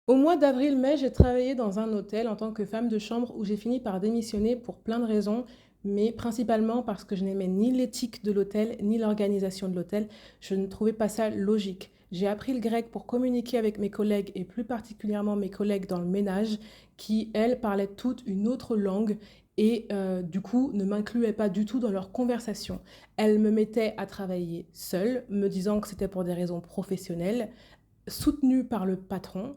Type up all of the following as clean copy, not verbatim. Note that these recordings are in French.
Au mois d'avril-mai, j'ai travaillé dans un hôtel en tant que femme de chambre où j'ai fini par démissionner pour plein de raisons, mais principalement parce que je n'aimais ni l'éthique de l'hôtel, ni l'organisation de l'hôtel. Je ne trouvais pas ça logique. J'ai appris le grec pour communiquer avec mes collègues et plus particulièrement mes collègues dans le ménage qui, elles, parlaient toutes une autre langue et du coup ne m'incluaient pas du tout dans leur conversation. Elles me mettaient à travailler seule, me disant que c'était pour des raisons professionnelles, soutenue par le patron.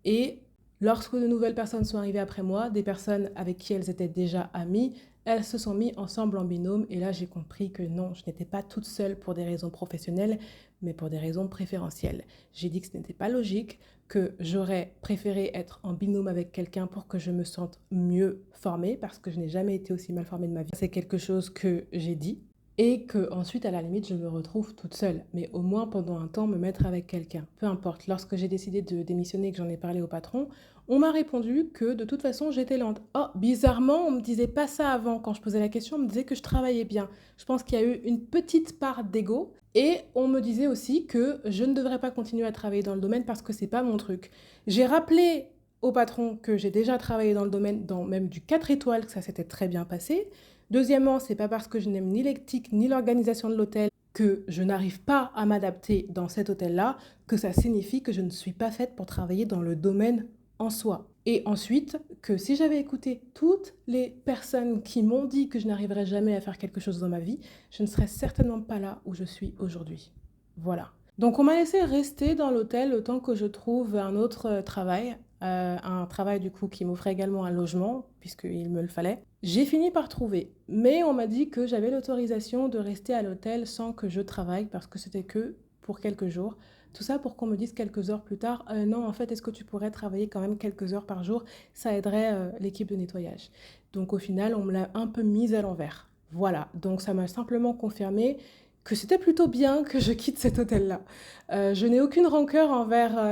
Et lorsque de nouvelles personnes sont arrivées après moi, des personnes avec qui elles étaient déjà amies, elles se sont mises ensemble en binôme. Et là, j'ai compris que non, je n'étais pas toute seule pour des raisons professionnelles, mais pour des raisons préférentielles. J'ai dit que ce n'était pas logique, que j'aurais préféré être en binôme avec quelqu'un pour que je me sente mieux formée, parce que je n'ai jamais été aussi mal formée de ma vie. C'est quelque chose que j'ai dit et que ensuite à la limite je me retrouve toute seule, mais au moins pendant un temps me mettre avec quelqu'un, peu importe. Lorsque j'ai décidé de démissionner, que j'en ai parlé au patron, on m'a répondu que de toute façon j'étais lente. Oh, bizarrement, on me disait pas ça avant. Quand je posais la question, on me disait que je travaillais bien. Je pense qu'il y a eu une petite part d'ego. Et on me disait aussi que je ne devrais pas continuer à travailler dans le domaine parce que c'est pas mon truc. J'ai rappelé au patron que j'ai déjà travaillé dans le domaine, dans même du 4 étoiles, que ça s'était très bien passé. Deuxièmement, c'est pas parce que je n'aime ni l'éthique ni l'organisation de l'hôtel que je n'arrive pas à m'adapter dans cet hôtel-là, que ça signifie que je ne suis pas faite pour travailler dans le domaine en soi. Et ensuite, que si j'avais écouté toutes les personnes qui m'ont dit que je n'arriverais jamais à faire quelque chose dans ma vie, je ne serais certainement pas là où je suis aujourd'hui. Voilà. Donc on m'a laissé rester dans l'hôtel le temps que je trouve un autre travail, un travail du coup qui m'offrait également un logement, puisqu'il me le fallait. J'ai fini par trouver, mais on m'a dit que j'avais l'autorisation de rester à l'hôtel sans que je travaille, parce que c'était que pour quelques jours. Tout ça pour qu'on me dise quelques heures plus tard, non, en fait, est-ce que tu pourrais travailler quand même quelques heures par jour? Ça aiderait l'équipe de nettoyage. Donc au final, on me l'a un peu mise à l'envers. Voilà, donc ça m'a simplement confirmé que c'était plutôt bien que je quitte cet hôtel-là. Je n'ai aucune rancœur envers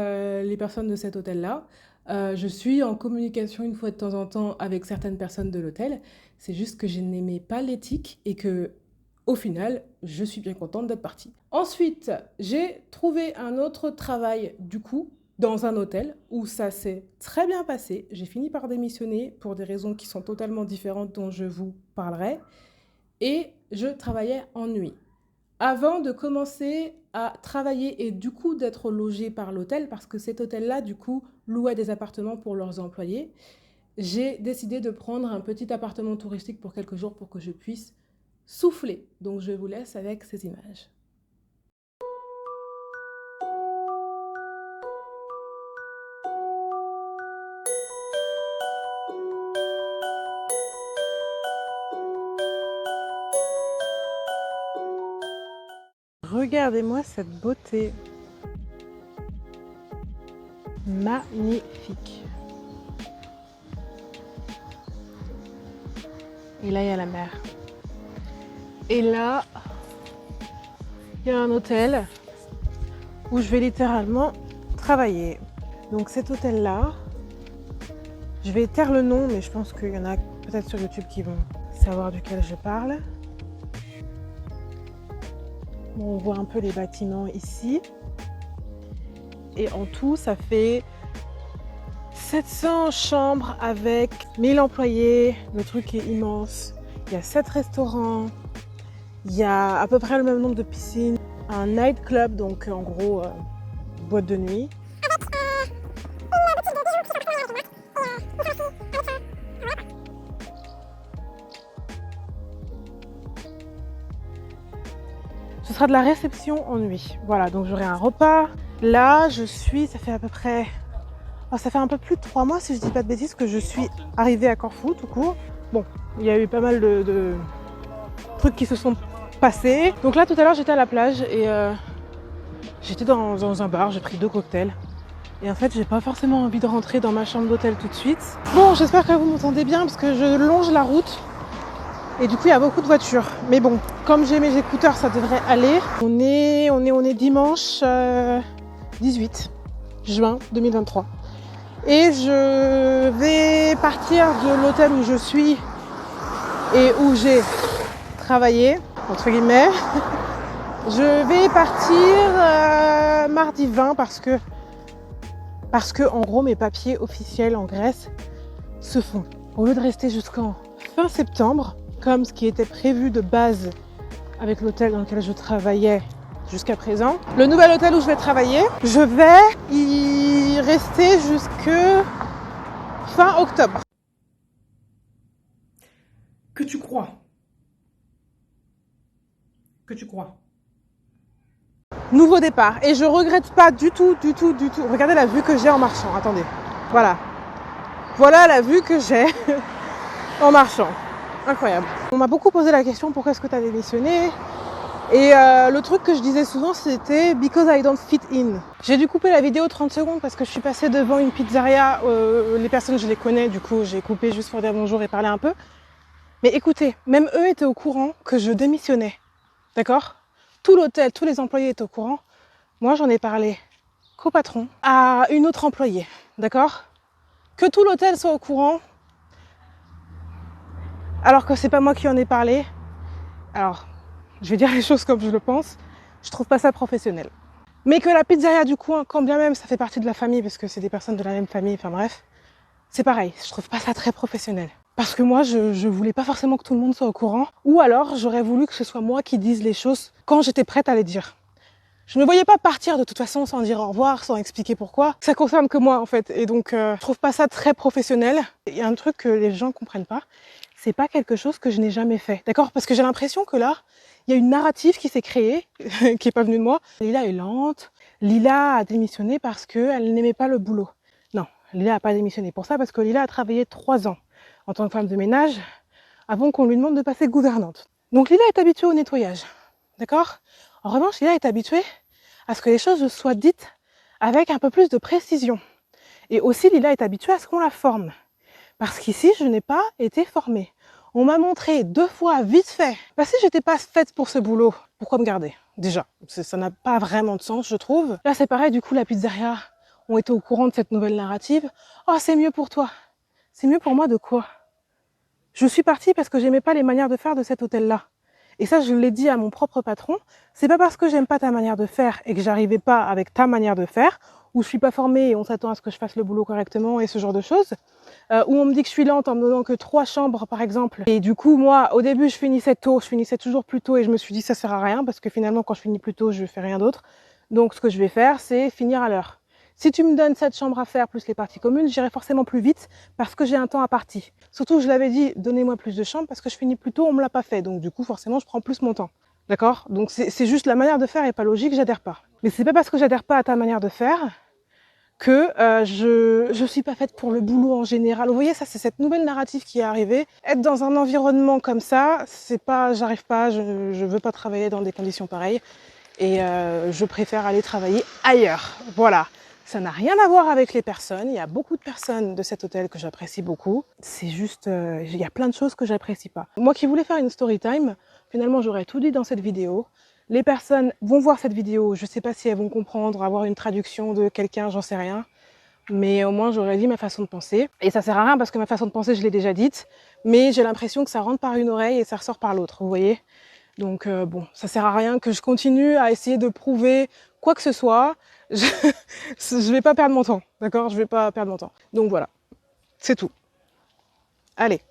les personnes de cet hôtel-là. Je suis en communication une fois de temps en temps avec certaines personnes de l'hôtel. C'est juste que je n'aimais pas l'éthique et que, au final, je suis bien contente d'être partie. Ensuite, j'ai trouvé un autre travail, du coup, dans un hôtel où ça s'est très bien passé. J'ai fini par démissionner pour des raisons qui sont totalement différentes dont je vous parlerai. Et je travaillais en nuit. Avant de commencer à travailler et du coup d'être logée par l'hôtel, parce que cet hôtel-là, du coup, louait des appartements pour leurs employés, j'ai décidé de prendre un petit appartement touristique pour quelques jours pour que je puisse souffler. Donc je vous laisse avec ces images. Regardez-moi cette beauté. Magnifique. Et là, il y a la mer. Et là, il y a un hôtel où je vais littéralement travailler. Donc cet hôtel-là, je vais taire le nom, mais je pense qu'il y en a peut-être sur YouTube qui vont savoir duquel je parle. Bon, on voit un peu les bâtiments ici. Et en tout, ça fait 700 chambres avec 1000 employés. Le truc est immense. Il y a 7 restaurants. Il y a à peu près le même nombre de piscines. Un night club, donc en gros, boîte de nuit. Ce sera de la réception en nuit. Voilà, donc j'aurai un repas. Là, je suis, ça fait à peu près... Oh, ça fait un peu plus de 3 mois, si je dis pas de bêtises, que je suis arrivée à Corfou, tout court. Bon, il y a eu pas mal de trucs qui se sont passés. Donc là, tout à l'heure, j'étais à la plage et j'étais dans un bar, j'ai pris 2 cocktails. Et en fait, j'ai pas forcément envie de rentrer dans ma chambre d'hôtel tout de suite. Bon, j'espère que vous m'entendez bien parce que je longe la route. Et du coup, il y a beaucoup de voitures. Mais bon, comme j'ai mes écouteurs, ça devrait aller. On est dimanche 18 juin 2023. Et je vais partir de l'hôtel où je suis et où j'ai travaillé, entre guillemets. Je vais partir mardi 20 parce que parce que en gros mes papiers officiels en Grèce se font. Au lieu de rester jusqu'en fin septembre, comme ce qui était prévu de base avec l'hôtel dans lequel je travaillais jusqu'à présent, le nouvel hôtel où je vais travailler, je vais y rester jusque fin octobre. Que tu crois? Que tu crois? Nouveau départ. Et je regrette pas du tout. Regardez la vue que j'ai en marchant. Attendez. Voilà. Voilà la vue que j'ai en marchant. Incroyable. On m'a beaucoup posé la question pourquoi est-ce que tu as démissionné? Et le truc que je disais souvent c'était because I don't fit in. J'ai dû couper la vidéo 30 secondes parce que je suis passée devant une pizzeria. Les personnes je les connais, du coup j'ai coupé juste pour dire bonjour et parler un peu. Mais écoutez, même eux étaient au courant que je démissionnais. D'accord? Tout l'hôtel, tous les employés étaient au courant. Moi, j'en ai parlé qu'au patron, à une autre employée. D'accord? Que tout l'hôtel soit au courant, alors que c'est pas moi qui en ai parlé. Alors, je vais dire les choses comme je le pense. Je trouve pas ça professionnel. Mais que la pizzeria du coin, quand bien même ça fait partie de la famille, parce que c'est des personnes de la même famille, enfin bref, c'est pareil. Je trouve pas ça très professionnel. Parce que moi, je voulais pas forcément que tout le monde soit au courant. Ou alors, j'aurais voulu que ce soit moi qui dise les choses quand j'étais prête à les dire. Je ne me voyais pas partir de toute façon sans dire au revoir, sans expliquer pourquoi. Ça concerne que moi en fait. Et donc, je trouve pas ça très professionnel. Il y a un truc que les gens comprennent pas. C'est pas quelque chose que je n'ai jamais fait. D'accord? Parce que j'ai l'impression que là, il y a une narrative qui s'est créée, qui est pas venue de moi. Lila est lente. Lila a démissionné parce qu'elle n'aimait pas le boulot. Non, Lila a pas démissionné pour ça parce que Lila a travaillé 3 ans en tant que femme de ménage avant qu'on lui demande de passer gouvernante. Donc Lila est habituée au nettoyage, d'accord? En revanche, Lila est habituée à ce que les choses soient dites avec un peu plus de précision. Et aussi, Lila est habituée à ce qu'on la forme. Parce qu'ici, je n'ai pas été formée. On m'a montré 2 fois vite fait. Bah, si j'étais pas faite pour ce boulot, pourquoi me garder? Déjà, ça n'a pas vraiment de sens, je trouve. Là, c'est pareil, du coup, la pizzeria ont été au courant de cette nouvelle narrative. Oh, c'est mieux pour toi. C'est mieux pour moi de quoi? Je suis partie parce que j'aimais pas les manières de faire de cet hôtel-là. Et ça, je l'ai dit à mon propre patron. C'est pas parce que j'aime pas ta manière de faire et que j'arrivais pas avec ta manière de faire, ou je suis pas formée et on s'attend à ce que je fasse le boulot correctement et ce genre de choses, où on me dit que je suis lente en me donnant que 3 chambres par exemple. Et du coup, moi, au début, je finissais tôt, je finissais toujours plus tôt et je me suis dit ça sert à rien parce que finalement, quand je finis plus tôt, je fais rien d'autre. Donc, ce que je vais faire, c'est finir à l'heure. Si tu me donnes 7 chambres à faire plus les parties communes, j'irai forcément plus vite parce que j'ai un temps à partie. Surtout, je l'avais dit, donnez-moi plus de chambres parce que je finis plus tôt, on me l'a pas fait. Donc du coup, forcément, je prends plus mon temps. D'accord? Donc c'est juste la manière de faire est pas logique, j'adhère pas. Mais c'est pas parce que j'adhère pas à ta manière de faire que je suis pas faite pour le boulot en général. Vous voyez, ça c'est cette nouvelle narrative qui est arrivée. Être dans un environnement comme ça, c'est pas, j'arrive pas, je veux pas travailler dans des conditions pareilles. Et je préfère aller travailler ailleurs. Voilà. Ça n'a rien à voir avec les personnes. Il y a beaucoup de personnes de cet hôtel que j'apprécie beaucoup. C'est juste, il y a plein de choses que j'apprécie pas. Moi qui voulais faire une story time, finalement j'aurais tout dit dans cette vidéo. Les personnes vont voir cette vidéo. Je sais pas si elles vont comprendre, avoir une traduction de quelqu'un, j'en sais rien. Mais au moins j'aurais dit ma façon de penser. Et ça sert à rien parce que ma façon de penser, je l'ai déjà dite. Mais j'ai l'impression que ça rentre par une oreille et ça ressort par l'autre, vous voyez. Donc bon, ça sert à rien que je continue à essayer de prouver quoi que ce soit. Je vais pas perdre mon temps, d'accord? Je vais pas perdre mon temps. Donc voilà, c'est tout. Allez.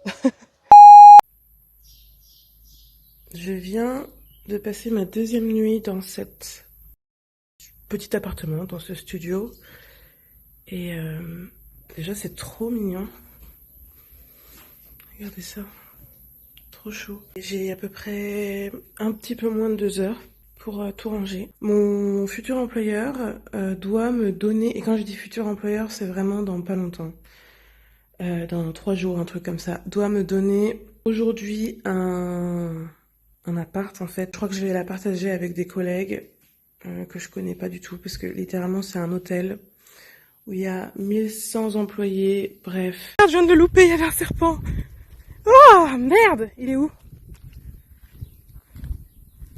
Je viens de passer ma 2e nuit dans cet petit appartement, dans ce studio. Et déjà c'est trop mignon. Regardez ça. Trop chaud. J'ai à peu près un petit peu moins de 2 heures pour tout ranger. Mon futur employeur doit me donner, et quand je dis futur employeur, c'est vraiment dans pas longtemps, dans 3 jours, un truc comme ça, doit me donner aujourd'hui un appart en fait. Je crois que je vais la partager avec des collègues que je connais pas du tout, parce que littéralement c'est un hôtel où il y a 1100 employés, bref. Je viens de le louper, il y avait un serpent. Oh merde, il est où?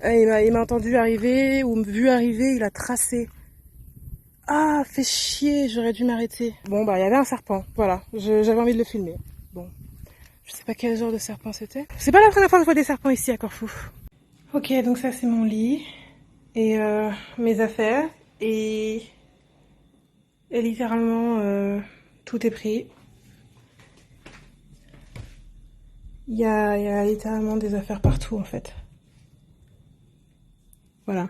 Il m'a entendu arriver, ou vu arriver, il a tracé. Ah, fait chier, j'aurais dû m'arrêter. Bon bah il y avait un serpent, voilà, j'avais envie de le filmer. Bon, je sais pas quel genre de serpent c'était. C'est pas la première fois que je vois des serpents ici à Corfou. Ok, donc ça c'est mon lit, et mes affaires, et Et littéralement, tout est pris. Il y a littéralement des affaires partout en fait. Voilà.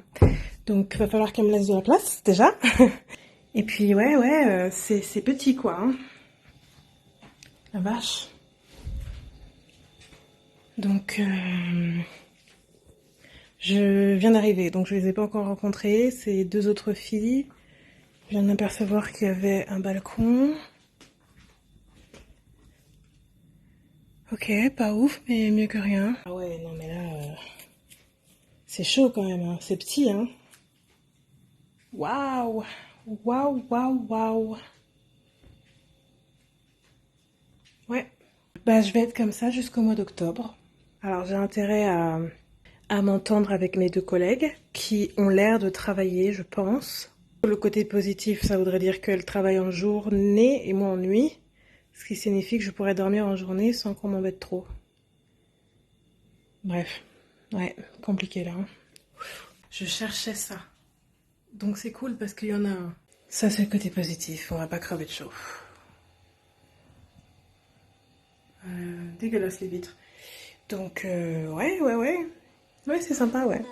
Donc il va falloir qu'elle me laisse de la place déjà. Et puis ouais, c'est petit quoi. Hein. La vache. Donc je viens d'arriver, donc je les ai pas encore rencontrées. C'est deux autres filles. Je viens d'apercevoir qu'il y avait un balcon. Ok, pas ouf, mais mieux que rien. Ah ouais, non mais là, c'est chaud quand même, hein. C'est petit, hein. Waouh, waouh, waouh, waouh. Ouais. Bah, je vais être comme ça jusqu'au mois d'octobre. Alors, j'ai intérêt à m'entendre avec mes deux collègues qui ont l'air de travailler, je pense. Le côté positif, ça voudrait dire qu'elles travaillent en journée et moi en nuit, ce qui signifie que je pourrais dormir en journée sans qu'on m'embête trop. Bref, ouais, compliqué là. Hein. Je cherchais ça. Donc c'est cool parce qu'il y en a un. Ça c'est le côté positif, on va pas crever de chaud. Dégueulasse les vitres. Donc ouais. Ouais, c'est sympa, ouais.